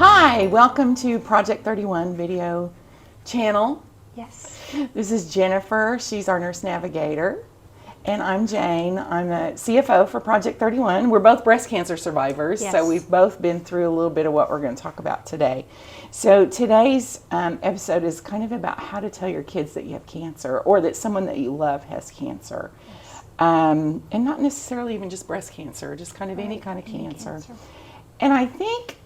Hi, welcome to Project 31 video channel. Yes. This is Jennifer. She's our nurse navigator. And I'm Jane. I'm the CFO for Project 31. We're both breast cancer survivors, Yes. so we've both been through a little bit of what we're going to talk about today. So today's episode is kind of about how to tell your kids that you have cancer or that someone that you love has cancer. Yes. And not necessarily even just breast cancer, just kind of any kind of cancer. And I think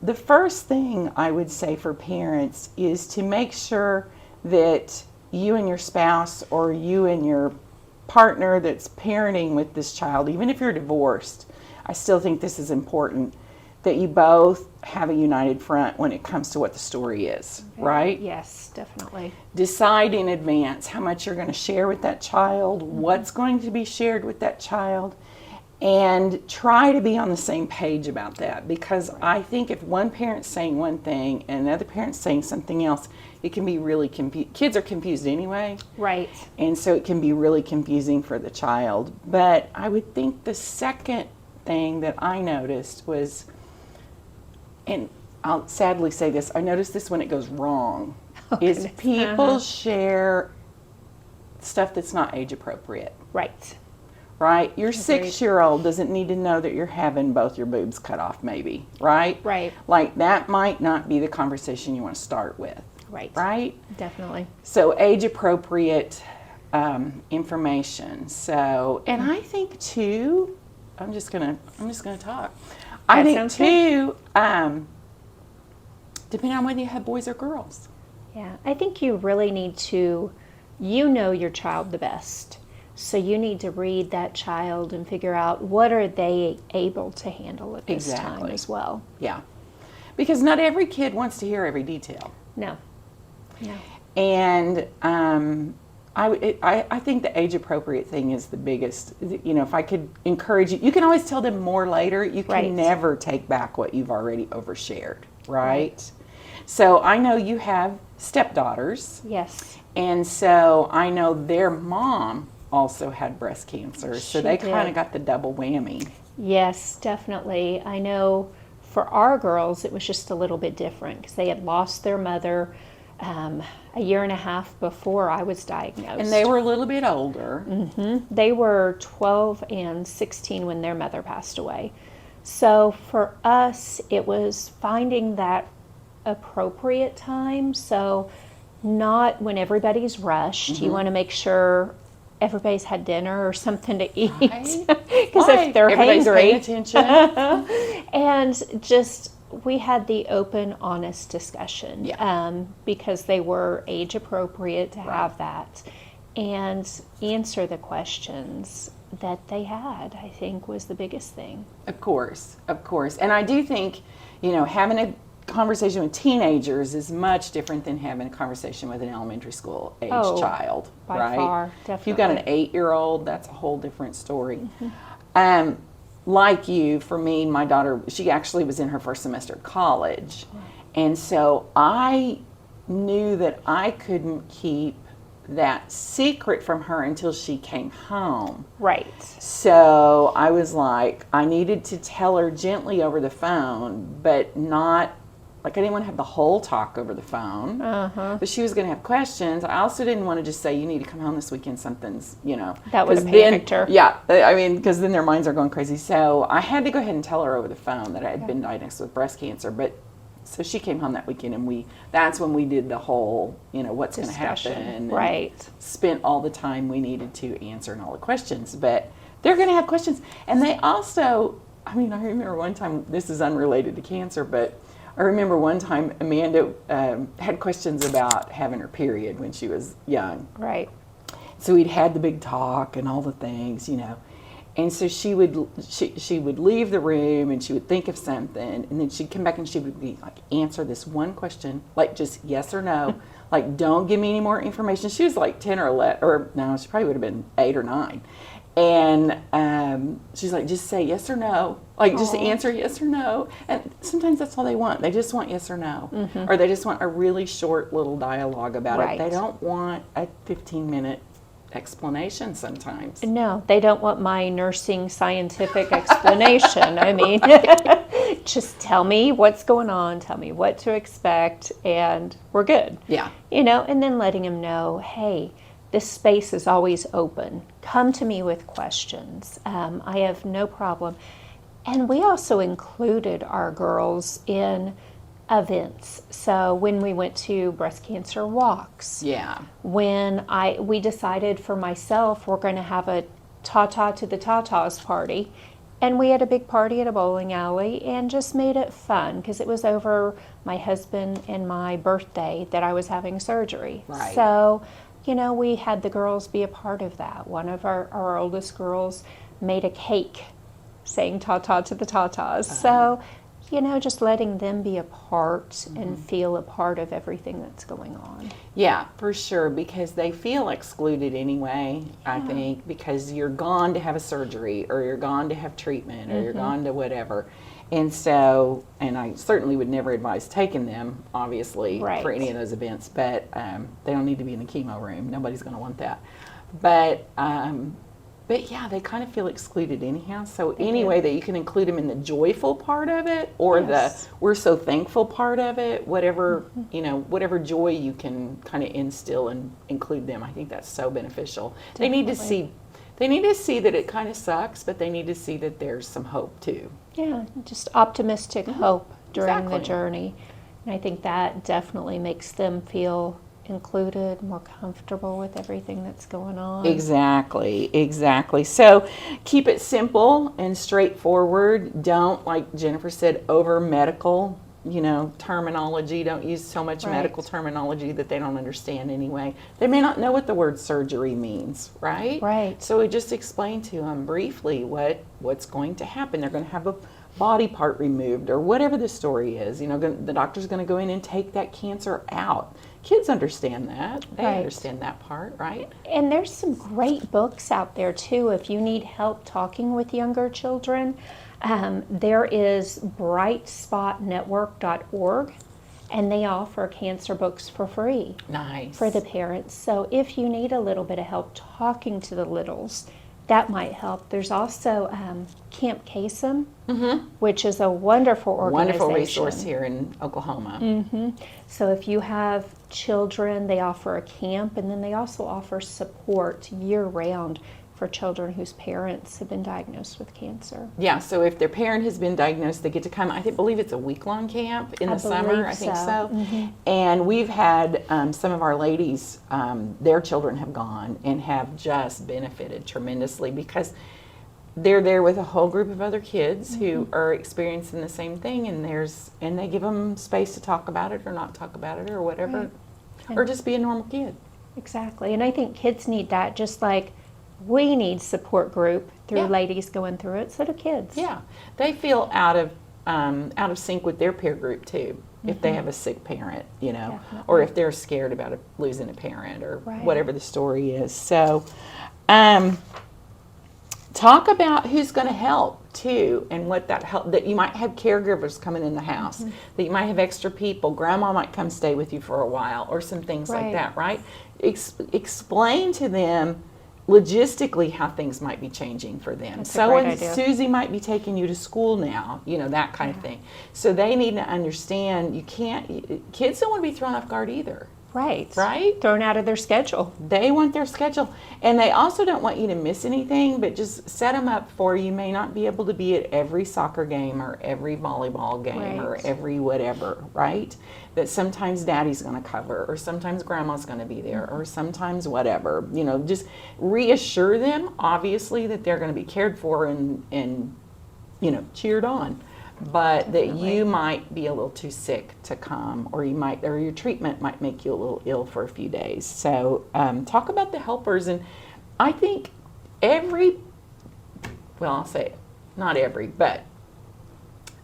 the first thing I would say for parents is to make sure that you and your spouse or you and your partner that's parenting with this child, even if you're divorced, I still think this is important, that you both have a united front when it comes to what the story is, right? Yes, definitely. Decide in advance how much you're going to share with that child, what's going to be shared with that child, and try to be on the same page about that, because I think if one parent's saying one thing and another parent's saying something else, it can be really kids are confused anyway. Right. And so it can be really confusing for the child. But I would think the second thing that I noticed was, and I'll sadly say this, I noticed this when it goes wrong, is goodness. people share stuff that's not age appropriate. Right. Right? Your 6-year-old doesn't need to know that you're having both your boobs cut off, maybe, right? Right. Like that might not be the conversation you want to start with, Right. right? Definitely. So age appropriate information. So, and I think too, I'm just gonna talk. I think sounds too, depending on whether you have boys or girls. Yeah. I think you really need to, know your child the best. So you need to read that child and figure out what are they able to handle at this time Exactly. as well. Yeah, because not every kid wants to hear every detail. No. No. And I think the age appropriate thing is the biggest. You know, if I could encourage you, you can always tell them more later. You can Right. never take back what you've already overshared, right? So I know you have stepdaughters, Yes. and so I know their mom also had breast cancer, so She they kind did. of got the double whammy. Yes, definitely. I know for our girls, it was just a little bit different because they had lost their mother a year and a half before I was diagnosed. And they were a little bit older. They were 12 and 16 when their mother passed away. So for us, it was finding that appropriate time. So not when everybody's rushed. You want to make sure everybody's had dinner or something to eat. Right. Because if they're Everybody's paying hangry. attention. And just, we had the open, honest discussion. Yeah. Because they were age appropriate to have that. And answer the questions that they had, I think, was the biggest thing. Of course. And I do think, having a conversation with teenagers is much different than having a conversation with an elementary school age child, by right? far, If you've got an definitely. 8-year-old, that's a whole different story. Like you, for me, my daughter, she actually was in her first semester of college. And so I knew that I couldn't keep that secret from her until she came home. Right. So I was like, I needed to tell her gently over the phone, but not, like I didn't want to have the whole talk over the phone. But she was going to have questions. I also didn't want to just say, you need to come home this weekend, something's, That would have 'cause then- panicked her. Yeah, I mean, because then their minds are going crazy. So I had to go ahead and tell her over the phone that I had been diagnosed with breast cancer. But so she came home that weekend, and that's when we did the whole, what's going to Discussion. happen. and Right. Spent all the time we needed to answering all the questions. But they're going to have questions. And they also, I remember one time, this is unrelated to cancer, but I remember one time Amanda had questions about having her period when she was young. Right. So we'd had the big talk and all the things, And so she would leave the room and she would think of something, and then she'd come back and she would be like, answer this one question, like just yes or no, like don't give me any more information. She was like 10 or 11, or no, she probably would have been 8 or 9. And she's like, just say yes or no, like just answer yes or no. And sometimes that's all they want. They just want yes or no, or they just want a really short little dialogue about it. Right. They don't want a 15-minute explanation sometimes. No, they don't want my nursing scientific explanation. I mean, just tell me what's going on, tell me what to expect, and we're good. Yeah. And then letting them know, hey, this space is always open. Come to me with questions. I have no problem. And we also included our girls in events. So when we went to breast cancer walks, Yeah. when we decided for myself we're going to have a ta-ta to the ta-tas party, and we had a big party at a bowling alley and just made it fun because it was over my husband and my birthday that I was having surgery. Right. So, we had the girls be a part of that. One of our oldest girls made a cake saying ta-ta to the ta-tas. So, just letting them be a part and feel a part of everything that's going on. Yeah, for sure, because they feel excluded anyway, I think, because you're gone to have a surgery or you're gone to have treatment or you're gone to whatever. And so, and I certainly would never advise taking them, obviously, Right. for any of those events, but they don't need to be in the chemo room. Nobody's going to want that. But yeah, they kind of feel excluded anyhow. So any way that you can include them in the joyful part of it or Yes. the we're so thankful part of it, whatever, whatever joy you can kind of instill and include them. I think that's so beneficial. They need to see that it kind of sucks, but they need to see that there's some hope too. Yeah, just optimistic hope during Exactly. the journey. And I think that definitely makes them feel included, more comfortable with everything that's going on. Exactly. So keep it simple and straightforward. Don't, like Jennifer said, over medical, terminology. Don't use so much Right. medical terminology that they don't understand anyway. They may not know what the word surgery means, right? Right. So we just explain to them briefly what's going to happen. They're going to have a body part removed or whatever the story is. The doctor's going to go in and take that cancer out. Kids understand that. They Right. understand that part, right? And there's some great books out there too if you need help talking with younger children. There is brightspotnetwork.org, and they offer cancer books for free Nice. for the parents. So if you need a little bit of help talking to the littles, that might help. There's also Camp Kasem, which is a wonderful organization. Wonderful resource here in Oklahoma. So if you have children, they offer a camp, and then they also offer support year-round for children whose parents have been diagnosed with cancer. Yeah, so if their parent has been diagnosed, they get to come. I believe it's a week-long camp in the summer. believe I think so. so. And we've had some of our ladies, their children have gone and have just benefited tremendously because they're there with a whole group of other kids who are experiencing the same thing, and they give them space to talk about it or not talk about it or whatever, Right. or just be a normal kid. Exactly. And I think kids need that just like we need support group through Yeah. ladies going through it, so do kids. Yeah, they feel out of sync with their peer group too. If they have a sick parent, Definitely. or if they're scared about losing a parent, or Right. whatever the story is. So, talk about who's going to help too, and what that help. That you might have caregivers coming in the house. That you might have extra people. Grandma might come stay with you for a while, or some things like Right. that. Right? Explain to them logistically how things might be changing for them. That's a great idea. Susie might be taking you to school now, that kind of thing. So they need to understand kids don't want to be thrown off guard either, Right. right? Thrown out of their schedule. They want their schedule. And they also don't want you to miss anything, but just set them up for you may not be able to be at every soccer game or every volleyball game or Right. every whatever, right? That sometimes daddy's going to cover, or sometimes grandma's going to be there, or sometimes whatever. Just reassure them, obviously, that they're going to be cared for and cheered on. But that Definitely. you might be a little too sick to come, or your treatment might make you a little ill for a few days. So talk about the helpers, and I think I'll say not every, but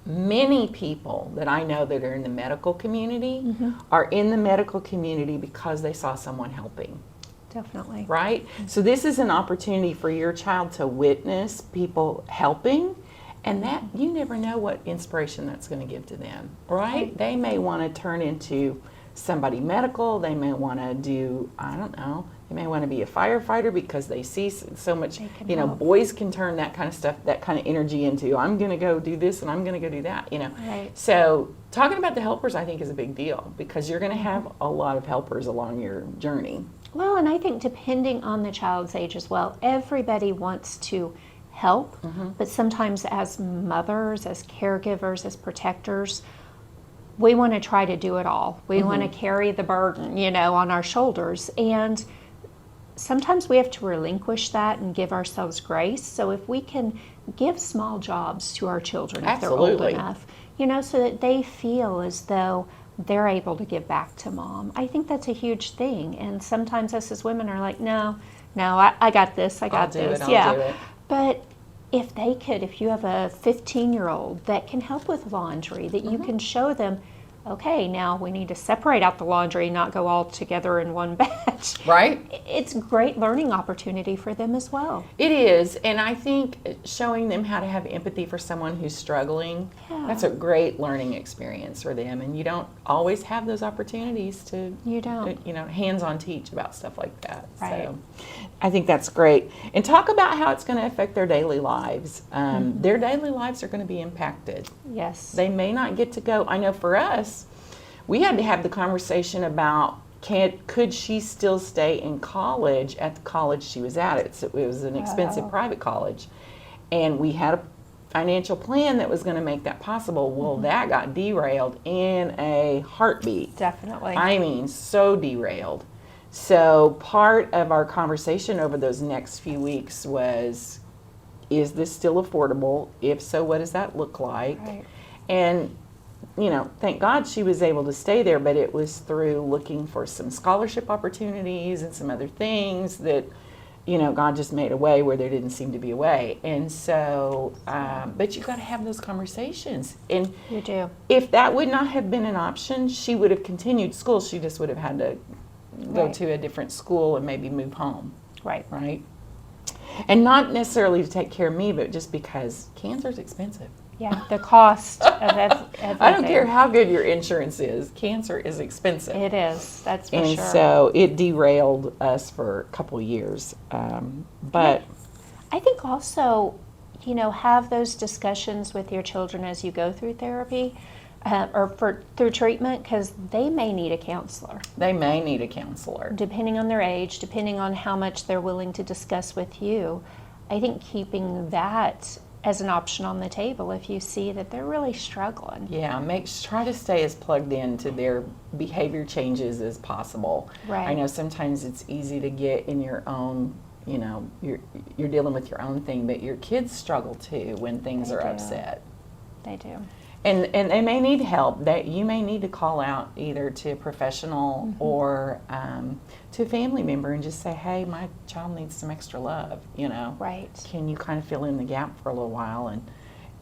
many people that I know that are in the medical community are in the medical community because they saw someone helping. Definitely. Right? So this is an opportunity for your child to witness people helping, and that you never know what inspiration that's going to give to them, right? They may want to turn into somebody medical. They may want to do, I don't know, They may want to be a firefighter because they see so much, They can you know, help. boys can turn that kind of stuff, that kind of energy into, I'm going to go do this and I'm going to go do that, you know. Right. So talking about the helpers, I think, is a big deal because you're going to have a lot of helpers along your journey. Well, and I think depending on the child's age as well, everybody wants to help, but sometimes as mothers, as caregivers, as protectors, we want to try to do it all. We want to carry the burden, you know, on our shoulders. And sometimes we have to relinquish that and give ourselves grace. So if we can give small jobs to our children if they're old Absolutely. enough, you know, so that they feel as though they're able to give back to mom, I think that's a huge thing. And sometimes us as women are like, no, I got this, I got do this. it, I'll yeah. do it. But if they could, if you have a 15-year-old that can help with laundry, that you can show them, okay, now we need to separate out the laundry, not go all together in one batch. Right? It's a great learning opportunity for them as well. It is, and I think showing them how to have empathy for someone who's struggling, Yeah. that's a great learning experience for them. And you don't always have those opportunities to, You don't. you know, hands-on teach about stuff like that. Right. So I think that's great. And talk about how it's going to affect their daily lives. Their daily lives are going to be impacted. Yes. They may not get to go. I know for us, we had to have the conversation about could she still stay in college at the college she was at. It was an expensive Wow. private college. And we had a financial plan that was going to make that possible. Well, that got derailed in a heartbeat. Definitely. I mean, so derailed. So part of our conversation over those next few weeks was, is this still affordable? If so, what does that look like? Right. And, you know, thank God she was able to stay there, but it was through looking for some scholarship opportunities and some other things that, you know, God just made a way where there didn't seem to be a way. And so, but you got to have those conversations. And You do. if that would not have been an option, she would have continued school. She just would have had to go Right. to a different school and maybe move home, Right. right? And not necessarily to take care of me, but just because cancer's expensive. Yeah. The cost of everything. I don't care how good your insurance is, cancer is expensive. It is. That's for And sure. so it derailed us for a couple of years. But I think also, you know, have those discussions with your children as you go through therapy through treatment, because they may need a counselor, they may need a counselor. depending on their age, depending on how much they're willing to discuss with you. I think keeping that as an option on the table if you see that they're really struggling. Yeah, try to stay as plugged into their behavior changes as possible. Right. I know sometimes it's easy to get in your own, you know, you're dealing with your own thing, but your kids struggle too when things They are do. upset. They do. And they may need help. That you may need to call out either to a professional or to a family member and just say, hey, my child needs some extra love, you know. Right. Can you kind of fill in the gap for a little while? And,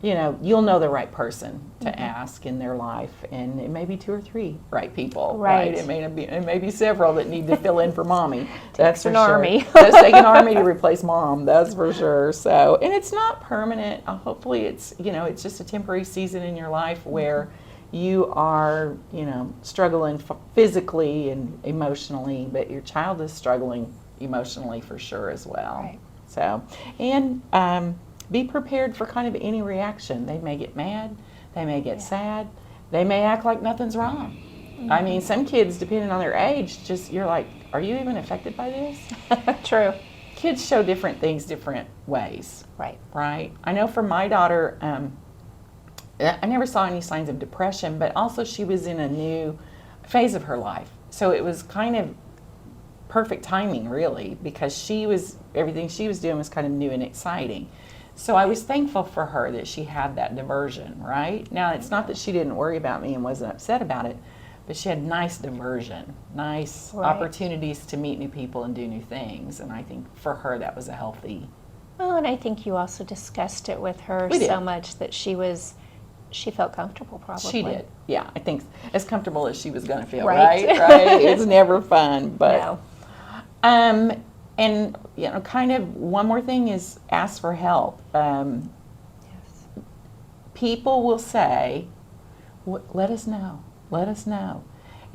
you know, you'll know the right person to ask in their life. And it may be 2 or 3 right people, Right. It may be several that need to fill in for mommy. That's for an sure. army. It does take an army to replace mom, that's for sure. So, and it's not permanent. Hopefully it's, you know, it's just a temporary season in your life where you are, you know, struggling physically and emotionally, but your child is struggling emotionally for sure as well. Right. So, and be prepared for kind of any reaction. They may get mad, they may get sad, they may act like nothing's wrong. I mean, some kids, depending on their age, just you're like, are you even affected by this? True. Kids show different things different ways, Right. right? I know for my daughter, I never saw any signs of depression, but also she was in a new phase of her life. So it was kind of perfect timing, really, because everything she was doing was kind of new and exciting. So I was thankful for her that she had that diversion, right? Now, it's not that she didn't worry about me and wasn't upset about it, but she had nice diversion, nice Right. opportunities to meet new people and do new things. And I think for her, that was a healthy. Well, and I think you also discussed it with her We did. so much that she felt comfortable, probably. She did, yeah. I think as comfortable as she was going to feel, Right. right? It's never fun, but No. and you know, kind of one more thing is ask for help. Yes. People will say, let us know,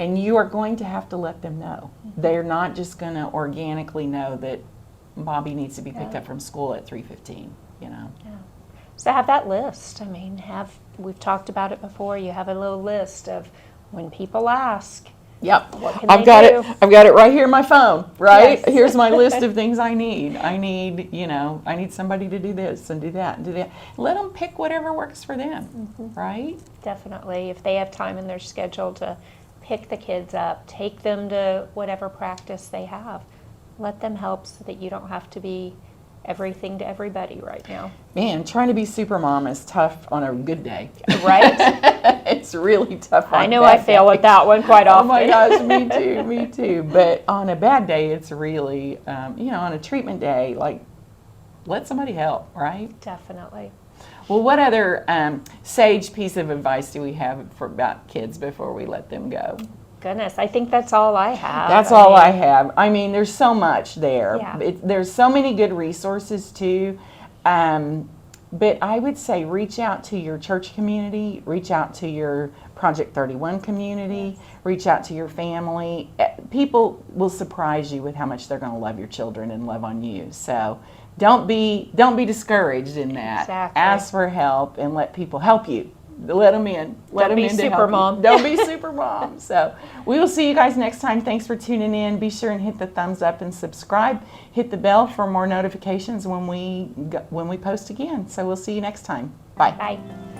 And you are going to have to let them know. They're not just going to organically know that Bobby needs to be picked up from school at 3:15, you know. Yeah. So have that list. I mean, we've talked about it before. You have a little list of when people ask. Yep. What can I've they got do? it. I've got it right here in my phone, right? Yes. Here's my list of things I need. I need somebody to do this and do that and do that. Let them pick whatever works for them, right? Definitely. If they have time in their schedule to pick the kids up, take them to whatever practice they have, let them help so that you don't have to be everything to everybody right now. Man, trying to be super mom is tough on a good day. Right? It's really tough on I know a I bad fail day. at that one quite Oh often. my gosh, me too, me too. But on a bad day, it's really, on a treatment day, like, let somebody help, right? Definitely. Well, what other sage piece of advice do we have about kids before we let them go? Goodness, I think that's all I have. That's all I have. I mean, there's so much there. Yeah. There's so many good resources too. But I would say reach out to your church community, reach out to your Project 31 community, reach out to your family. People will surprise you with how much they're going to love your children and love on you. So don't be discouraged in that. Exactly. Ask for help and let people help you. Let them in. Let them be in to super help you. mom. Don't be super mom. So we will see you guys next time. Thanks for tuning in. Be sure and hit the thumbs up and subscribe. Hit the bell for more notifications when we post again. So we'll see you next time. Bye. Bye.